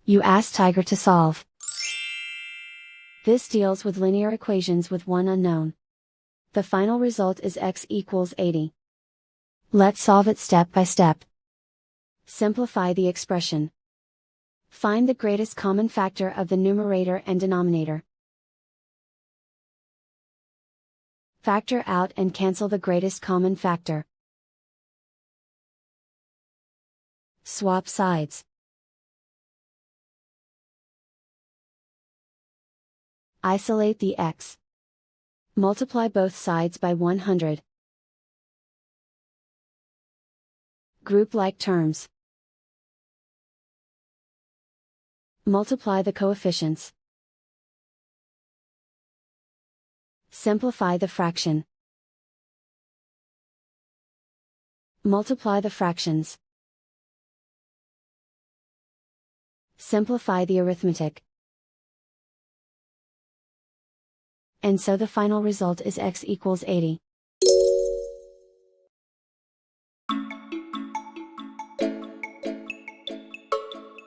You ask Tiger to solve. This deals with linear equations with one unknown. The final result is x equals 80. Let's solve it step by step. Simplify the expression. Find the greatest common factor of the numerator and denominator. Factor out and cancel the greatest common factor. Swap sides. Isolate the x. Multiply both sides by 100. Group like terms. Multiply the coefficients. Simplify the fraction. Multiply the fractions. Simplify the arithmetic. And so the final result is x equals 80.